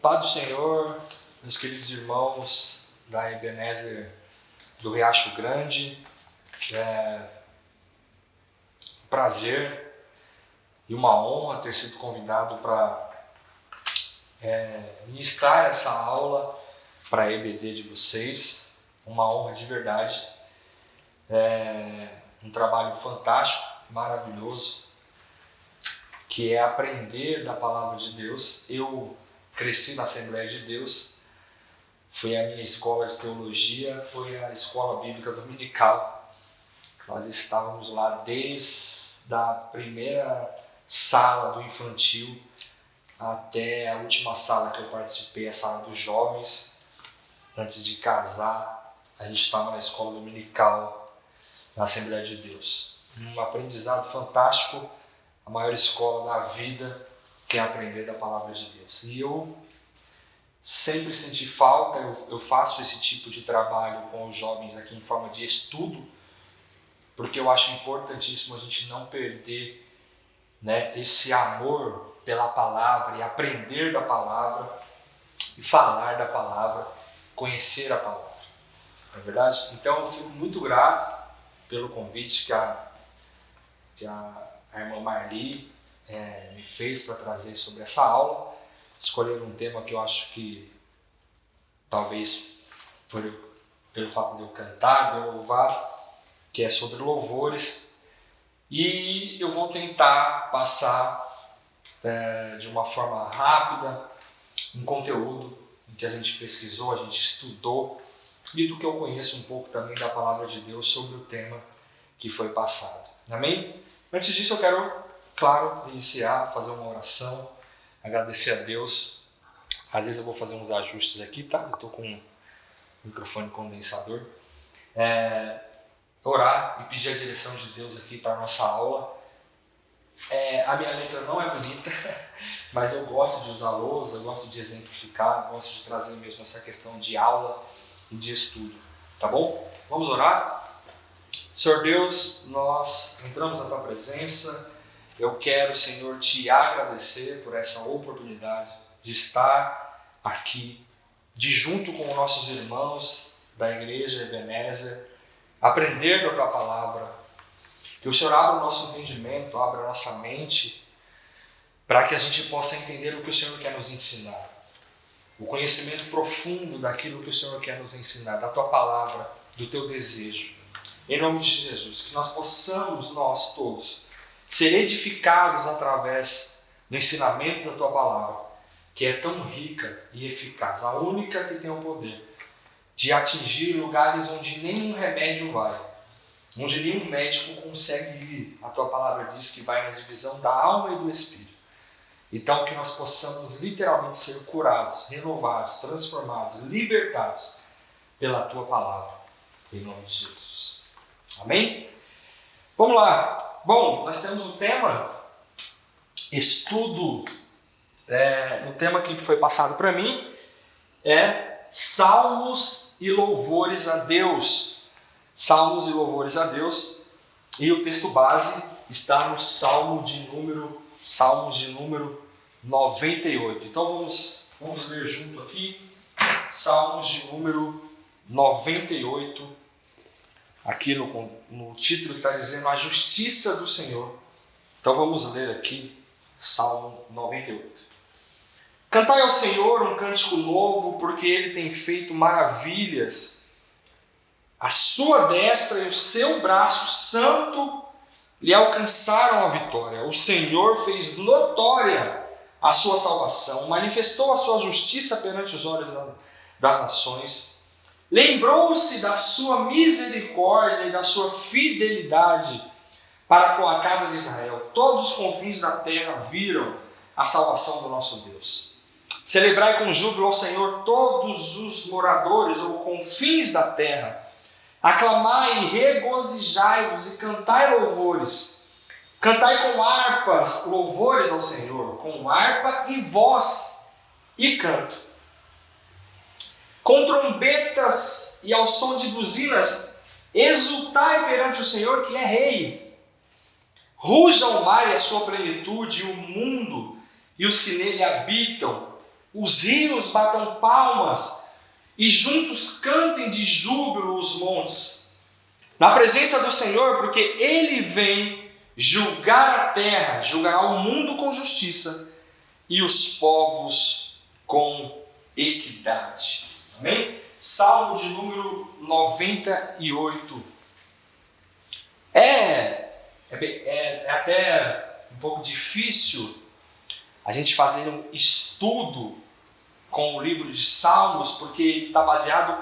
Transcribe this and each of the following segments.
Paz do Senhor, meus queridos irmãos da Ebenezer do Riacho Grande. Prazer e uma honra ter sido convidado para ministrar essa aula para a EBD de vocês. Uma honra de verdade. Um trabalho fantástico, maravilhoso, que é aprender da Palavra de Deus. Eu cresci na Assembleia de Deus, foi a minha escola de teologia, foi a escola bíblica dominical. Nós estávamos lá desde a primeira sala do infantil até a última sala que eu participei, a sala dos jovens. Antes de casar, a gente estava na escola dominical, na Assembleia de Deus. Um aprendizado fantástico, a maior escola da vida, que é aprender da Palavra de Deus. E eu sempre senti falta, eu faço esse tipo de trabalho com os jovens aqui em forma de estudo, porque eu acho importantíssimo a gente não perder, esse amor pela palavra e aprender da palavra e falar da palavra, conhecer a palavra. Não é verdade? Então eu fico muito grato pelo convite que a irmã Marli me fez para trazer sobre essa aula. Escolher um tema que eu acho que talvez pelo fato de eu cantar, de eu louvar, que é sobre louvores, e eu vou tentar passar de uma forma rápida um conteúdo que a gente pesquisou, a gente estudou, e do que eu conheço um pouco também da Palavra de Deus sobre o tema que foi passado. Amém? Antes disso eu quero, claro, iniciar, fazer uma oração, agradecer a Deus. Às vezes eu vou fazer uns ajustes aqui, tá? Eu estou com um microfone condensador. Orar e pedir a direção de Deus aqui para a nossa aula. A minha letra não é bonita, mas eu gosto de usar lousa, eu gosto de exemplificar, gosto de trazer mesmo essa questão de aula e de estudo. Tá bom? Vamos orar? Senhor Deus, nós entramos na Tua presença. Eu quero, Senhor, Te agradecer por essa oportunidade de estar aqui, de junto com os nossos irmãos da Igreja Ebenezer, aprender da Tua Palavra. Que o Senhor abra o nosso entendimento, abra a nossa mente, para que a gente possa entender o que o Senhor quer nos ensinar. O conhecimento profundo daquilo que o Senhor quer nos ensinar, da Tua Palavra, do Teu desejo. Em nome de Jesus, que nós possamos, nós todos, ser edificados através do ensinamento da Tua Palavra, que é tão rica e eficaz, a única que tem o poder de atingir lugares onde nenhum remédio vai, onde nenhum médico consegue ir. A Tua Palavra diz que vai na divisão da alma e do espírito. Então que nós possamos literalmente ser curados, renovados, transformados, libertados pela Tua Palavra, em nome de Jesus. Amém? Vamos lá. Bom, nós temos o tema estudo. O tema que foi passado para mim é Salmos e Louvores a Deus. Salmos e Louvores a Deus. E o texto base está no Salmos de número 98. Então vamos ler junto aqui. Salmos de número 98. Aqui no título está dizendo a justiça do Senhor. Então vamos ler aqui Salmo 98. Cantai ao Senhor um cântico novo, porque Ele tem feito maravilhas. A sua destra e o seu braço santo lhe alcançaram a vitória. O Senhor fez notória a sua salvação, manifestou a sua justiça perante os olhos das nações. Lembrou-se da sua misericórdia e da sua fidelidade para com a casa de Israel. Todos os confins da terra viram a salvação do nosso Deus. Celebrai com júbilo ao Senhor todos os moradores ou confins da terra. Aclamai e regozijai-vos e cantai louvores. Cantai com harpas louvores ao Senhor, com harpa e voz e canto. Com trombetas e ao som de buzinas, exultai perante o Senhor que é Rei. Ruja o mar e a sua plenitude, o mundo e os que nele habitam. os rios batam palmas e juntos cantem de júbilo os montes, na presença do Senhor, porque Ele vem julgar a terra, julgará o mundo com justiça e os povos com equidade. Amém? Salmo de número 98. É até um pouco difícil a gente fazer um estudo com o livro de Salmos, porque ele está baseado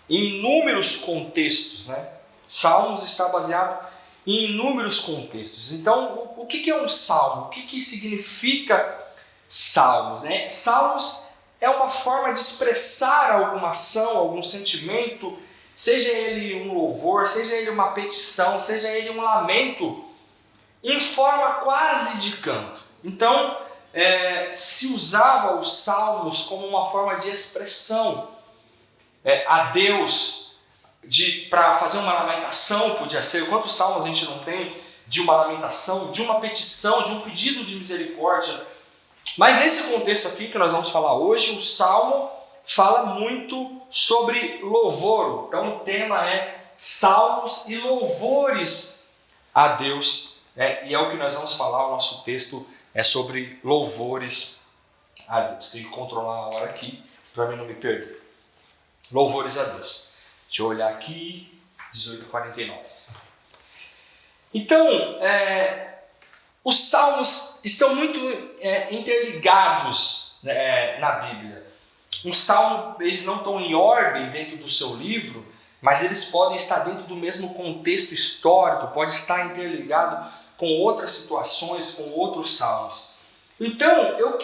em inúmeros contextos, né? Salmos está baseado em inúmeros contextos. Então, o que é um salmo? O que significa salmos, né? Salmos é uma forma de expressar alguma ação, algum sentimento, seja ele um louvor, seja ele uma petição, seja ele um lamento, em forma quase de canto. Então, se usava os salmos como uma forma de expressão a Deus, para fazer uma lamentação, podia ser. Quantos salmos a gente não tem de uma lamentação, de uma petição, de um pedido de misericórdia? Mas nesse contexto aqui que nós vamos falar hoje, o salmo fala muito sobre louvor. Então o tema é salmos e louvores a Deus, e é o que nós vamos falar. O nosso texto é sobre louvores a Deus. Tenho que controlar a hora aqui para mim não me perder. Louvores a Deus. Deixa eu olhar aqui, 18:49. Então, os salmos estão muito interligados na Bíblia. Um salmo, eles não estão em ordem dentro do seu livro, mas eles podem estar dentro do mesmo contexto histórico, pode estar interligado com outras situações, com outros salmos. Então, eu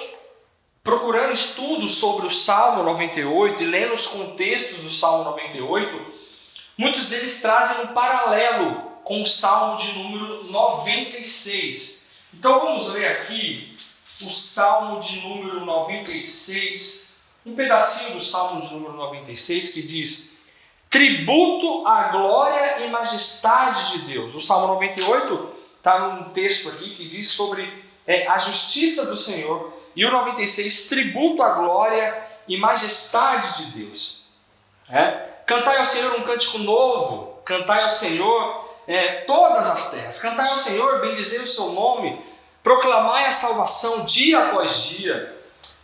procurando estudos sobre o Salmo 98 e lendo os contextos do Salmo 98, muitos deles trazem um paralelo com o Salmo de número 96. Então vamos ler aqui o Salmo de número 96, um pedacinho do Salmo de número 96 que diz: tributo à glória e majestade de Deus. O Salmo 98 está num texto aqui que diz sobre a justiça do Senhor. E o 96, tributo à glória e majestade de Deus. Cantai ao Senhor um cântico novo, cantai ao Senhor todas as terras. Cantai ao Senhor, bendizei o seu nome, proclamai a salvação dia após dia.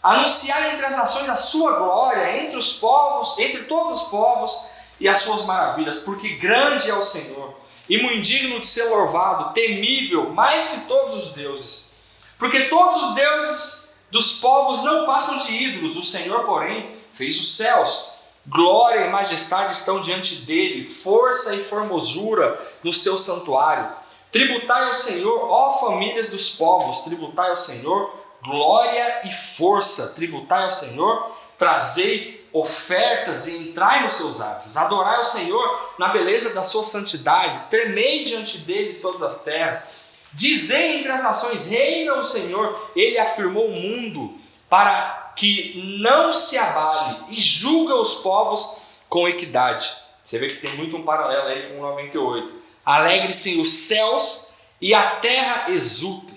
Anunciai entre as nações a sua glória, entre os povos, entre todos os povos e as suas maravilhas, porque grande é o Senhor, e muito digno de ser louvado, temível, mais que todos os deuses. Porque todos os deuses dos povos não passam de ídolos, o Senhor, porém, fez os céus. Glória e majestade estão diante dele, força e formosura no seu santuário. Tributai ao Senhor, ó famílias dos povos, tributai ao Senhor glória e força. Tributai ao Senhor, trazei ofertas e entrai nos seus atos. Adorai ao Senhor na beleza da sua santidade, tremei diante dele todas as terras. Dizei entre as nações, reina o Senhor, ele afirmou o mundo para que não se abale e julga os povos com equidade. Você vê que tem muito um paralelo aí com o 98. Alegre-se os céus e a terra exulte.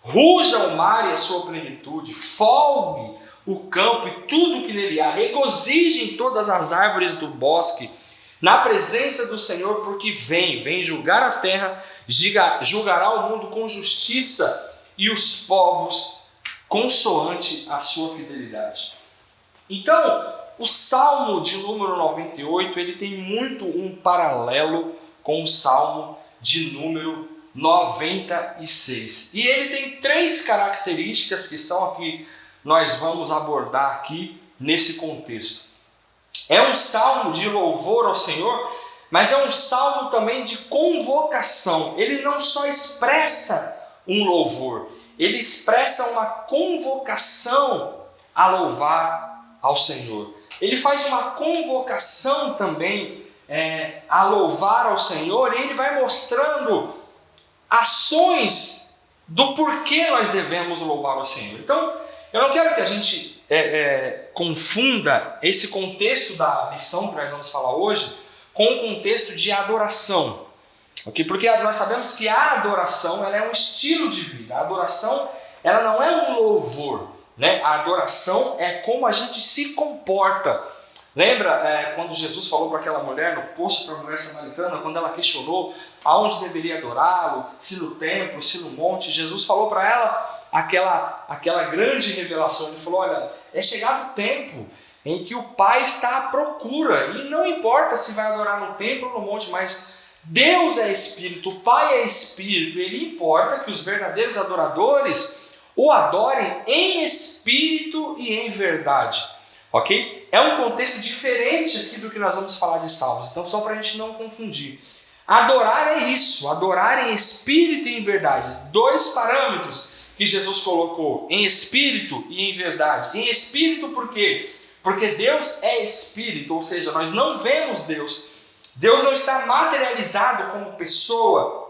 Ruja o mar e a sua plenitude, folgue o campo e tudo que nele há. Regozijem todas as árvores do bosque na presença do Senhor, porque vem julgar a terra, julgará o mundo com justiça e os povos consoante a sua fidelidade. Então, o Salmo de número 98, ele tem muito um paralelo com o Salmo de número 96. E ele tem três características que são aqui, nós vamos abordar aqui nesse contexto. É um salmo de louvor ao Senhor, mas é um salmo também de convocação. Ele não só expressa um louvor, ele expressa uma convocação a louvar ao Senhor. Ele faz uma convocação também a louvar ao Senhor, e ele vai mostrando ações do porquê nós devemos louvar ao Senhor. Então, eu não quero que a gente confunda esse contexto da lição que nós vamos falar hoje com o contexto de adoração. Okay? Porque nós sabemos que a adoração ela é um estilo de vida. A adoração ela não é um louvor. né? A adoração é como a gente se comporta. Lembra quando Jesus falou para aquela mulher no poço, para a mulher samaritana, quando ela questionou aonde deveria adorá-lo, se no templo, se no monte? Jesus falou para ela aquela grande revelação. Ele falou: olha, é chegado o tempo em que o Pai está à procura, e não importa se vai adorar no templo ou no monte, mas Deus é Espírito, o Pai é Espírito, e Ele importa que os verdadeiros adoradores o adorem em espírito e em verdade, ok? É um contexto diferente aqui do que nós vamos falar de Salmos, então só para a gente não confundir. Adorar é isso, adorar em espírito e em verdade. 2 parâmetros que Jesus colocou: em espírito e em verdade. Em espírito por quê? Porque Deus é espírito, ou seja, nós não vemos Deus. Deus não está materializado como pessoa.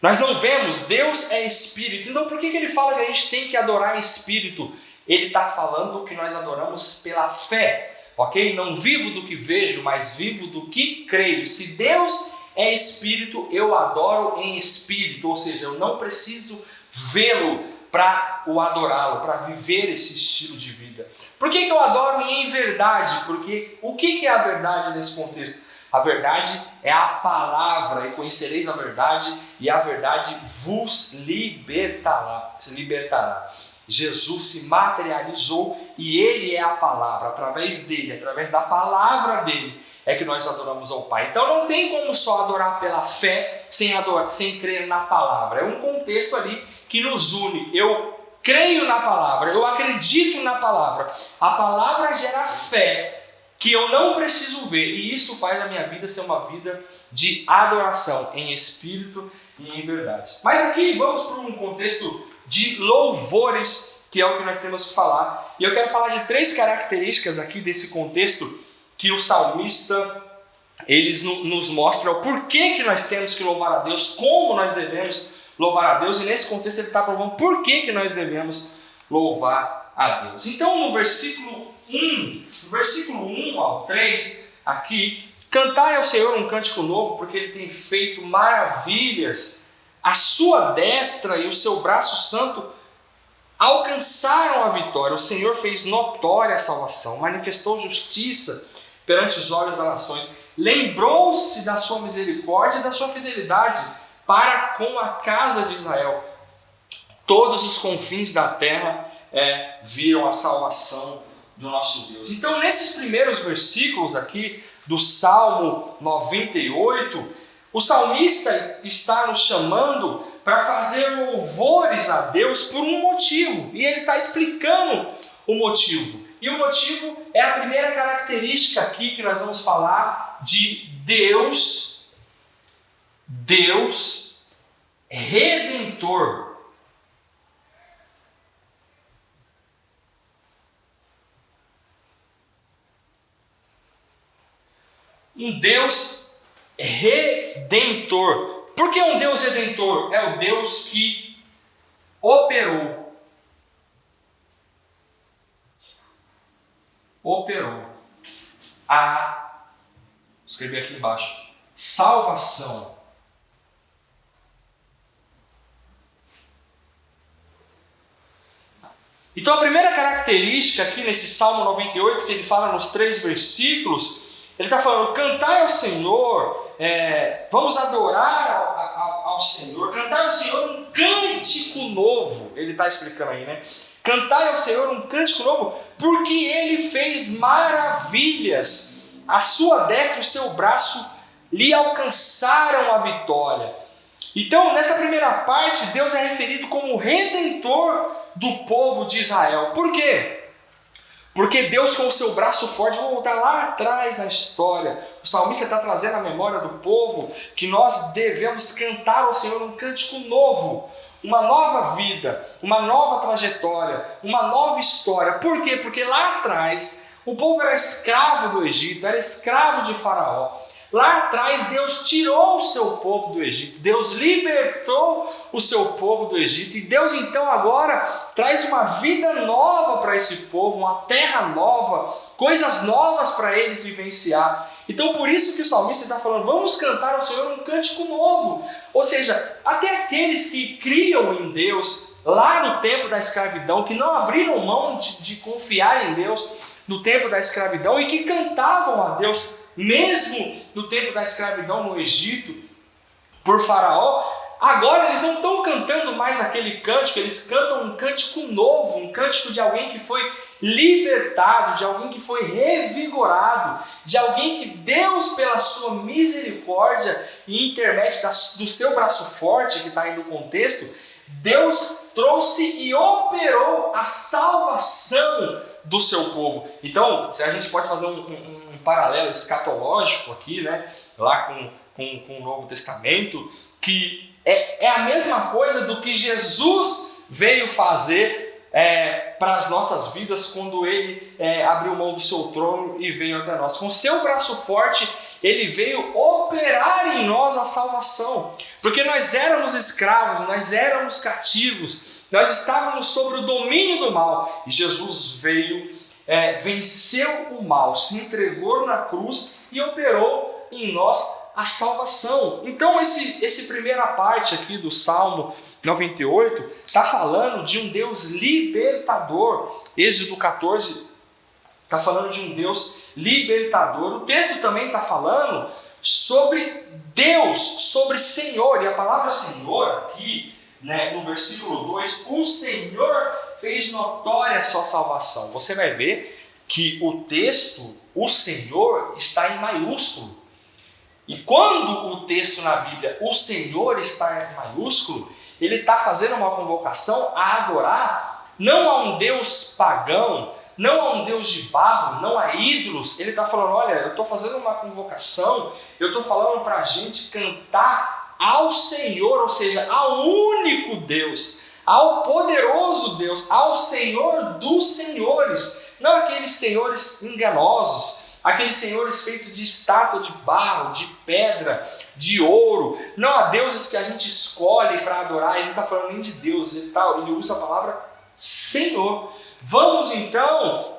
Nós não vemos, Deus é espírito. Então por que ele fala que a gente tem que adorar em espírito? Ele está falando que nós adoramos pela fé, ok? Não vivo do que vejo, mas vivo do que creio. Se Deus é espírito, eu adoro em espírito, ou seja, eu não preciso vê-lo para o adorá-lo, para viver esse estilo de vida. Por que eu adoro em verdade? Porque o que é a verdade nesse contexto? A verdade é a palavra, e conhecereis a verdade, e a verdade vos libertará. Jesus se materializou e Ele é a palavra. Através dele, através da palavra dele, é que nós adoramos ao Pai. Então não tem como só adorar pela fé sem crer na palavra. É um contexto ali que nos une. Eu creio na palavra, eu acredito na palavra. A palavra gera fé que eu não preciso ver, e isso faz a minha vida ser uma vida de adoração em espírito e em verdade. Mas aqui vamos para um contexto de louvores, que é o que nós temos que falar. E eu quero falar de 3 características aqui desse contexto que o salmista eles nos mostra o porquê que nós temos que louvar a Deus, como nós devemos louvar a Deus, e nesse contexto ele está provando por que nós devemos louvar a Deus. Então no versículo 1 ao 3, aqui: cantai ao Senhor um cântico novo, porque Ele tem feito maravilhas, a sua destra e o seu braço santo alcançaram a vitória. O Senhor fez notória a salvação, manifestou justiça perante os olhos das nações, lembrou-se da sua misericórdia e da sua fidelidade para com a casa de Israel. Todos os confins da terra viram a salvação do nosso Deus. Então, nesses primeiros versículos aqui do Salmo 98, o salmista está nos chamando para fazer louvores a Deus por um motivo, e ele está explicando o motivo. E o motivo é a primeira característica aqui que nós vamos falar de Deus redentor. Um Deus redentor. Por que um Deus redentor? É o Deus que operou a, escrevi aqui embaixo, salvação. Então a primeira característica aqui nesse Salmo 98, que ele fala nos 3 versículos, ele está falando: cantai ao Senhor, vamos adorar ao Senhor, cantai ao Senhor um cântico novo. Ele está explicando aí, né? Cantai ao Senhor um cântico novo, porque Ele fez maravilhas, a sua destra e o seu braço lhe alcançaram a vitória. Então, nessa primeira parte, Deus é referido como redentor do povo de Israel. Por quê? Porque Deus, com o seu braço forte, vou voltar lá atrás na história, o salmista está trazendo à memória do povo que nós devemos cantar ao Senhor um cântico novo, uma nova vida, uma nova trajetória, uma nova história. Por quê? Porque lá atrás o povo era escravo do Egito, era escravo de Faraó. Lá atrás Deus tirou o seu povo do Egito, Deus libertou o seu povo do Egito, e Deus então agora traz uma vida nova para esse povo, uma terra nova, coisas novas para eles vivenciar. Então por isso que o salmista está falando: vamos cantar ao Senhor um cântico novo. Ou seja, até aqueles que criam em Deus, lá no tempo da escravidão, que não abriram mão de confiar em Deus no tempo da escravidão e que cantavam a Deus, mesmo no tempo da escravidão no Egito, por Faraó, agora eles não estão cantando mais aquele cântico, eles cantam um cântico novo, um cântico de alguém que foi libertado, de alguém que foi revigorado, de alguém que Deus, pela sua misericórdia e intermédio do seu braço forte, que está aí no contexto, Deus trouxe e operou a salvação do seu povo. Então, se a gente pode fazer um paralelo escatológico aqui, né, lá com o Novo Testamento, que é a mesma coisa do que Jesus veio fazer para as nossas vidas quando ele abriu mão do seu trono e veio até nós. Com seu braço forte, ele veio operar em nós a salvação. Porque nós éramos escravos, nós éramos cativos, nós estávamos sob o domínio do mal. E Jesus veio, venceu o mal, se entregou na cruz e operou em nós a salvação. Então essa primeira parte aqui do Salmo 98 está falando de um Deus libertador. Êxodo 14 está falando de um Deus libertador. O texto também está falando sobre Deus, sobre Senhor. E a palavra Senhor aqui, né, no versículo 2, o Senhor fez notória a sua salvação. Você vai ver que o texto, o Senhor, está em maiúsculo. E quando o texto na Bíblia, o Senhor, está em maiúsculo, ele está fazendo uma convocação a adorar não a um Deus pagão, não a um Deus de barro, não a ídolos. Ele está falando, olha, eu estou fazendo uma convocação, eu estou falando para a gente cantar ao Senhor, ou seja, ao único Deus, ao poderoso Deus, ao Senhor dos senhores, não aqueles senhores enganosos, aqueles senhores feitos de estátua de barro, de pedra, de ouro, não a deuses que a gente escolhe para adorar. Ele não está falando nem de Deus, ele usa a palavra Senhor. Vamos então,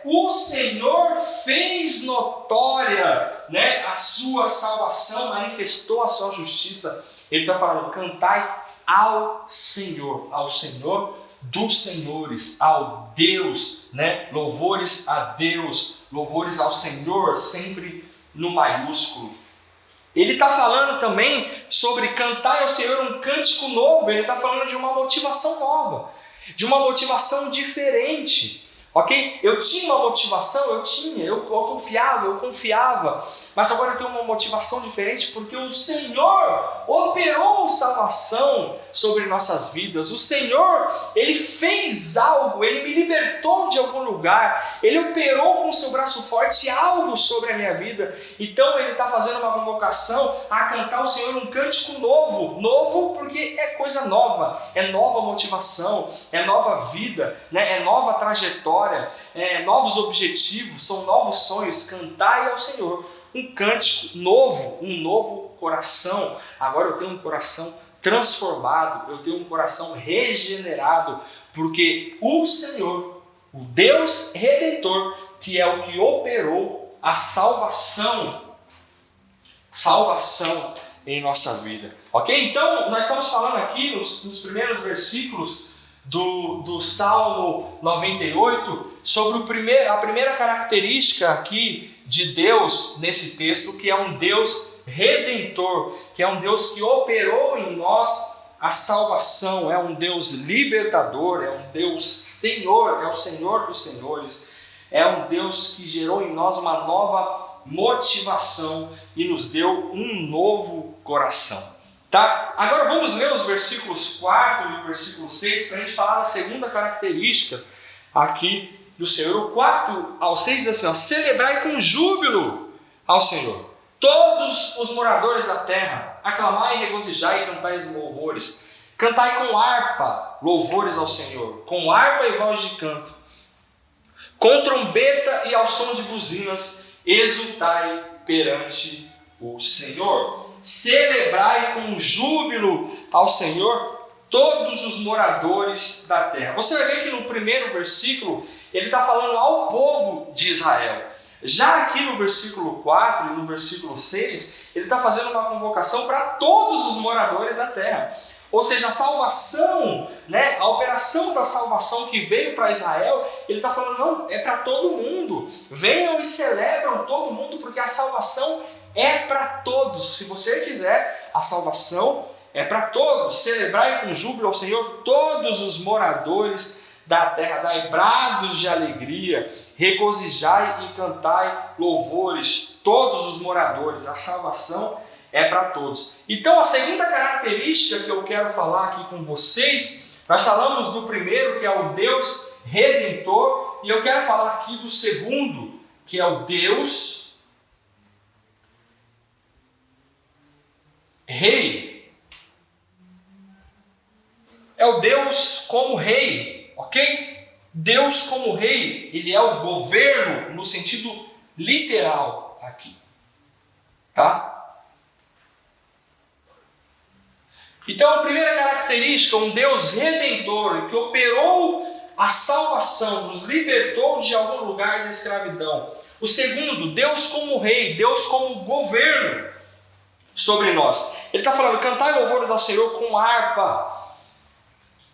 o Senhor fez notória, né, a sua salvação, manifestou a sua justiça. Ele está falando, cantai ao Senhor dos senhores, ao Deus, né? Louvores a Deus, louvores ao Senhor, sempre no maiúsculo. Ele está falando também sobre cantar ao Senhor um cântico novo. Ele está falando de uma motivação nova, de uma motivação diferente. Ok? Eu tinha uma motivação, eu confiava, mas agora eu tenho uma motivação diferente, porque o Senhor operou salvação sobre nossas vidas. O Senhor, Ele fez algo, Ele me libertou de algum lugar, Ele operou com o seu braço forte algo sobre a minha vida. Então Ele está fazendo uma convocação a cantar ao Senhor um cântico novo porque é coisa nova, é nova motivação, é nova vida, né? É nova trajetória, novos objetivos, são novos sonhos. Cantai ao Senhor um cântico novo, um novo coração. Agora eu tenho um coração transformado, eu tenho um coração regenerado, porque o Senhor, o Deus Redentor, que é o que operou a salvação em nossa vida. Ok? Então nós estamos falando aqui nos primeiros versículos do Salmo 98 sobre a primeira característica aqui de Deus nesse texto, que é um Deus redentor, que é um Deus que operou em nós a salvação, é um Deus libertador, é um Deus Senhor, é o Senhor dos senhores, é um Deus que gerou em nós uma nova motivação e nos deu um novo coração. Tá? Agora vamos ler os versículos 4 e o versículo 6 para a gente falar da segunda característica aqui do Senhor. O 4 ao 6 diz assim, ó, celebrai com júbilo ao Senhor, todos os moradores da terra, aclamai, regozijai e cantai louvores. Cantai com harpa, louvores ao Senhor, com harpa e voz de canto, com trombeta e ao som de buzinas, exultai perante o Senhor. Celebrai com júbilo ao Senhor todos os moradores da terra. Você vai ver que no primeiro versículo ele está falando ao povo de Israel. Já aqui no versículo 4 e no versículo 6, ele está fazendo uma convocação para todos os moradores da terra. Ou seja, a salvação, né, a operação da salvação que veio para Israel, ele está falando, não, é para todo mundo. Venham e celebram todo mundo, porque a salvação é para todos. Se você quiser, a salvação é para todos. Celebrai com júbilo ao Senhor todos os moradores da terra, dai brados de alegria, regozijai e cantai louvores, todos os moradores. A salvação é para todos. Então, a segunda característica que eu quero falar aqui com vocês, nós falamos do primeiro, que é o Deus Redentor, e eu quero falar aqui do segundo, que é o Deus Rei. É o Deus como Rei, ok? Deus como Rei, ele é o governo no sentido literal aqui, tá? Então, a primeira característica, um Deus redentor, que operou a salvação, nos libertou de algum lugar de escravidão. O segundo, Deus como Rei, Deus como governo sobre nós. Ele está falando, cantai louvores ao Senhor com harpa.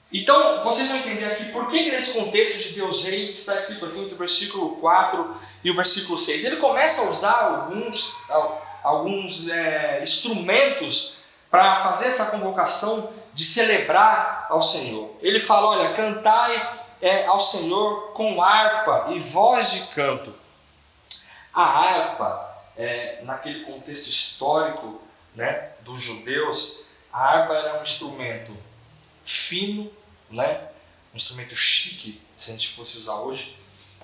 Então, vocês vão entender aqui por que nesse contexto de Deus Rei, está escrito aqui entre o versículo 4 e o versículo 6. Ele começa a usar alguns instrumentos para fazer essa convocação de celebrar ao Senhor. Ele fala, olha, cantai ao Senhor com harpa e voz de canto. A harpa, naquele contexto histórico, né, dos judeus, a harpa era um instrumento fino, né, um instrumento chique, se a gente fosse usar hoje,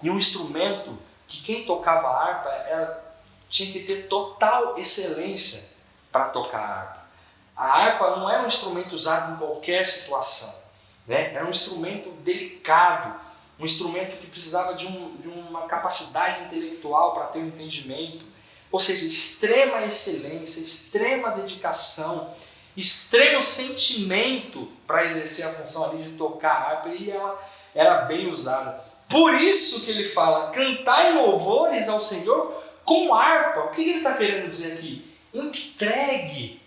e um instrumento que quem tocava a harpa tinha que ter total excelência para tocar a harpa. A harpa não era um instrumento usado em qualquer situação, né? Era um instrumento delicado, um instrumento que precisava de uma capacidade intelectual para ter um entendimento, ou seja, extrema excelência, extrema dedicação, extremo sentimento para exercer a função ali de tocar a harpa, e ela era bem usada. Por isso que ele fala, cantai louvores ao Senhor com harpa. O que ele está querendo dizer aqui? Entregue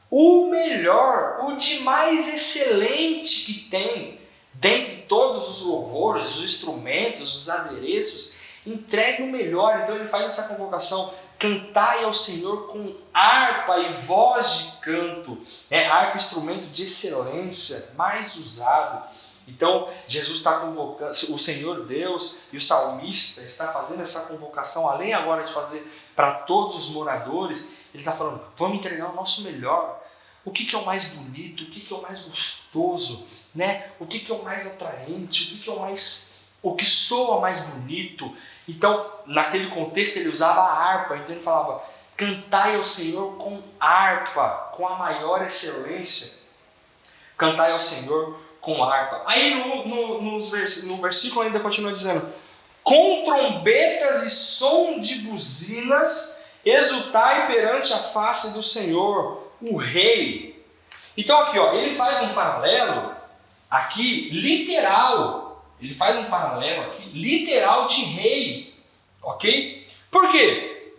o melhor, o de mais excelente que tem, dentre todos os louvores, os instrumentos, os adereços, entregue o melhor. Então ele faz essa convocação, cantai ao Senhor com harpa e voz de canto. Harpa, instrumento de excelência, mais usado. Então Jesus está convocando, o Senhor Deus e o salmista está fazendo essa convocação, além agora de fazer para todos os moradores, ele está falando, vamos entregar o nosso melhor. O que é o mais bonito, o que é o mais gostoso, né? O que é o mais atraente, o que soa mais bonito. Então, naquele contexto, ele usava a harpa, então ele falava, cantai ao Senhor com harpa, com a maior excelência. Cantai ao Senhor com harpa. Aí no versículo ainda continua dizendo, com trombetas e som de buzinas, exultai perante a face do Senhor, o Rei. Então aqui, ó, ele faz um paralelo aqui literal. Ele faz um paralelo aqui literal de rei, ok? Por quê?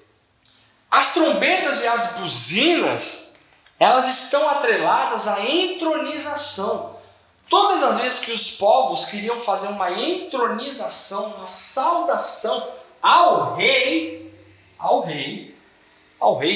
As trombetas e as buzinas, elas estão atreladas à entronização. Todas as vezes que os povos queriam fazer uma entronização, uma saudação ao rei,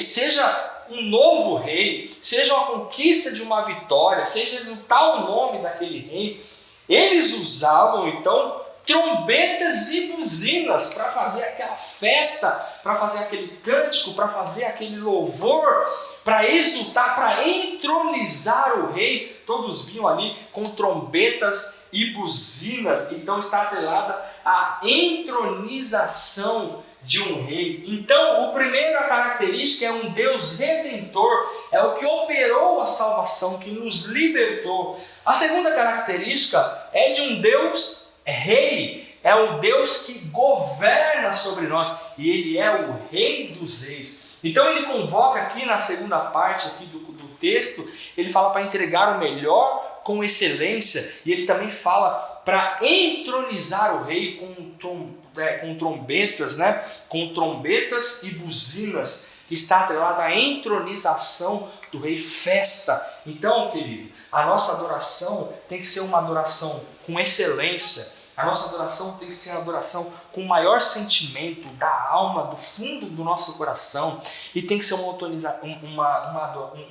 seja um novo rei, seja uma conquista de uma vitória, seja exultar o nome daquele rei, eles usavam então trombetas e buzinas para fazer aquela festa, para fazer aquele cântico, para fazer aquele louvor, para exultar, para entronizar o rei. Todos vinham ali com trombetas e buzinas, então está atrelada à entronização de um rei. Então, a primeira característica é um Deus redentor, é o que operou a salvação, que nos libertou. A segunda característica é de um Deus rei, é um Deus que governa sobre nós, e ele é o Rei dos Reis. Então ele convoca aqui na segunda parte aqui do texto, ele fala para entregar o melhor, com excelência, e ele também fala para entronizar o rei com trombetas, né? Com trombetas e buzinas, que está atrelado à entronização do rei, festa. Então, querido, a nossa adoração tem que ser uma adoração com excelência. A nossa adoração tem que ser uma adoração com o maior sentimento da alma, do fundo do nosso coração, e tem que ser um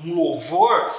louvor,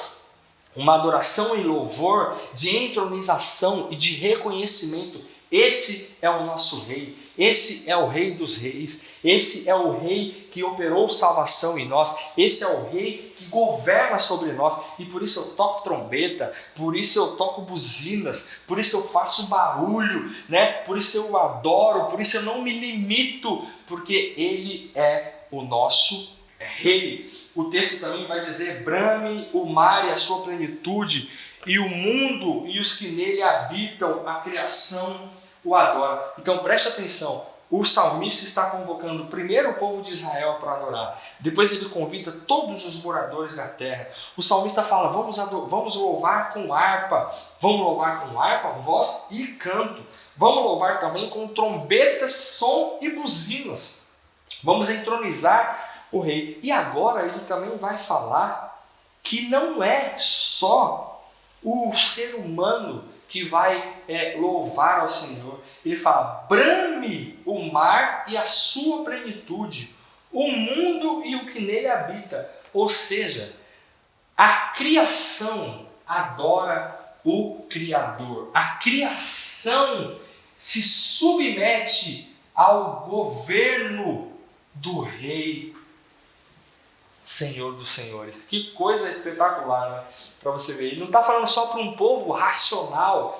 uma adoração em louvor de entronização e de reconhecimento. Esse é o nosso rei, esse é o rei dos reis, esse é o rei que operou salvação em nós, esse é o rei que governa sobre nós, e por isso eu toco trombeta, por isso eu toco buzinas, por isso eu faço barulho, né? Por isso eu adoro, por isso eu não me limito, porque ele é o nosso rei. O texto também vai dizer: brame o mar e a sua plenitude, e o mundo e os que nele habitam, a criação o adora. Então preste atenção, o salmista está convocando primeiro o povo de Israel para adorar, depois ele convida todos os moradores da terra. O salmista fala: vamos louvar com harpa, voz e canto, vamos louvar também com trombetas, som e buzinas, vamos entronizar o rei. E agora ele também vai falar que não é só o ser humano que vai louvar ao Senhor. Ele fala: brame o mar e a sua plenitude, o mundo e o que nele habita. Ou seja, a criação adora o Criador. A criação se submete ao governo do Rei, Senhor dos Senhores. Que coisa espetacular, né? Para você ver, ele não está falando só para um povo racional.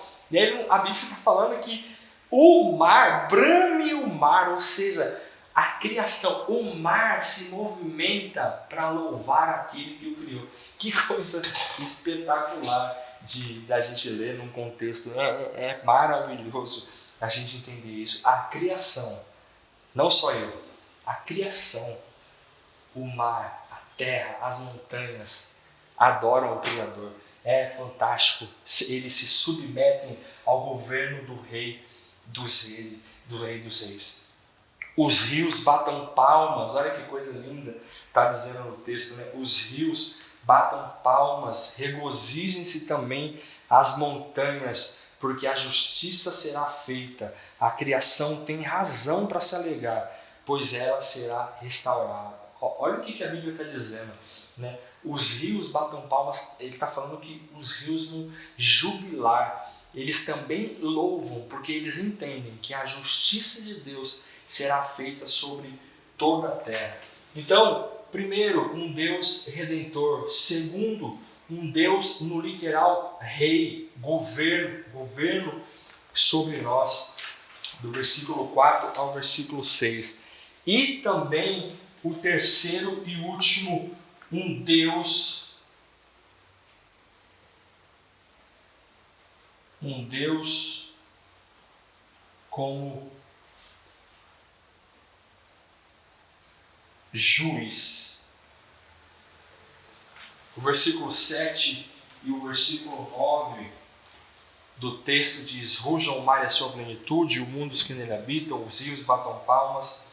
A Bíblia está falando que o mar, brame o mar, ou seja, a criação, o mar se movimenta para louvar aquele que o criou. Que coisa espetacular da gente ler num contexto. É maravilhoso a gente entender isso. A criação, não só eu, a criação, o mar, terra, as montanhas adoram o Criador. É fantástico. Eles se submetem ao governo do Rei dos Reis. Os rios batam palmas. Olha que coisa linda está dizendo no texto, né? Os rios batam palmas, regozijem-se também as montanhas, porque a justiça será feita. A criação tem razão para se alegrar, pois ela será restaurada. Olha o que a Bíblia está dizendo, né? Os rios batam palmas. Ele está falando que os rios vão jubilar. Eles também louvam, porque eles entendem que a justiça de Deus será feita sobre toda a terra. Então, primeiro, um Deus redentor. Segundo, um Deus, no literal, rei, governo sobre nós, do versículo 4 ao versículo 6. E também o terceiro e último, um Deus como juiz. O versículo 7 e o versículo 9 do texto diz: rujam o mar e a sua plenitude, o mundo e os que nele habitam, os rios batam palmas,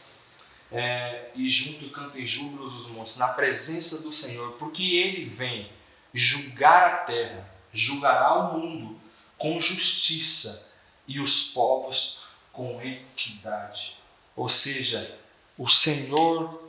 e junto cantem júbilos os montes, na presença do Senhor, porque Ele vem julgar a terra, julgará o mundo com justiça e os povos com equidade. Ou seja, o Senhor,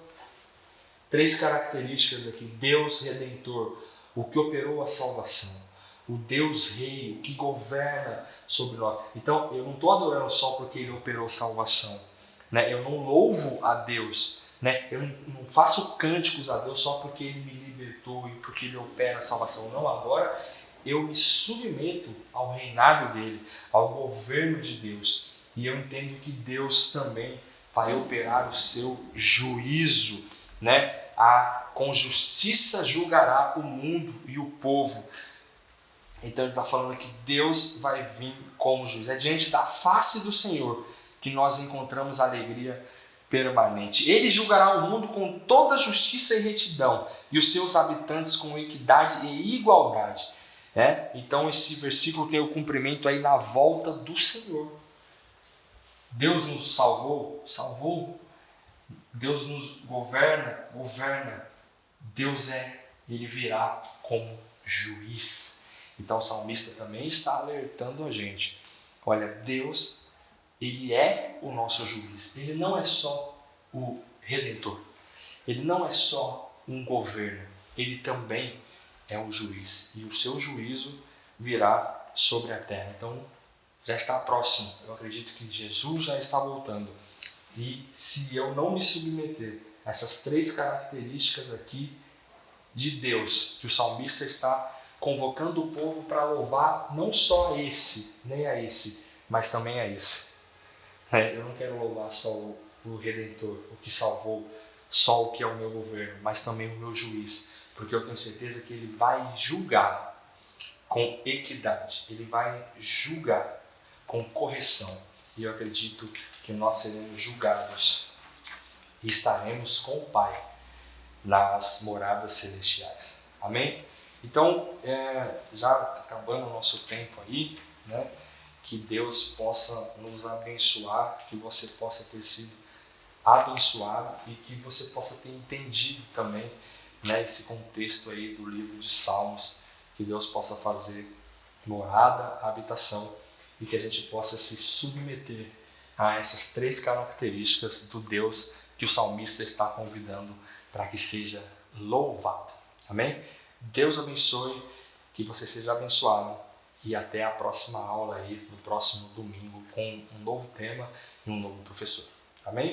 três características aqui: Deus redentor, o que operou a salvação, o Deus rei, o que governa sobre nós. Então eu não estou adorando só porque Ele operou salvação, né? Eu não louvo a Deus, né? Eu não faço cânticos a Deus só porque Ele me libertou e porque Ele opera a salvação. Não, agora eu me submeto ao reinado dEle, ao governo de Deus. E eu entendo que Deus também vai operar o seu juízo, né? Com justiça julgará o mundo e o povo. Então ele está falando que Deus vai vir como juiz. É diante da face do Senhor que nós encontramos alegria permanente. Ele julgará o mundo com toda justiça e retidão, e os seus habitantes com equidade e igualdade. Então esse versículo tem o cumprimento aí na volta do Senhor. Deus nos salvou. Deus nos governa. Deus Ele virá como juiz. Então o salmista também está alertando a gente. Olha, Deus, Ele é o nosso juiz. Ele não é só o Redentor. Ele não é só um governo. Ele também é um juiz. E o seu juízo virá sobre a terra. Então, já está próximo. Eu acredito que Jesus já está voltando. E se eu não me submeter a essas 3 características aqui de Deus, que o salmista está convocando o povo para louvar não só a esse, nem a esse, mas também a esse. Eu não quero louvar só o Redentor, o que salvou, só o que é o meu governo, mas também o meu juiz, porque eu tenho certeza que Ele vai julgar com equidade, Ele vai julgar com correção. E eu acredito que nós seremos julgados e estaremos com o Pai nas moradas celestiais. Amém? Então, já acabando o nosso tempo aí, que Deus possa nos abençoar, que você possa ter sido abençoado e que você possa ter entendido também esse contexto aí do livro de Salmos, que Deus possa fazer morada, habitação, e que a gente possa se submeter a essas 3 características do Deus que o salmista está convidando para que seja louvado. Amém? Deus abençoe, que você seja abençoado e até a próxima aula aí, no próximo domingo, com um novo tema e um novo professor. Amém?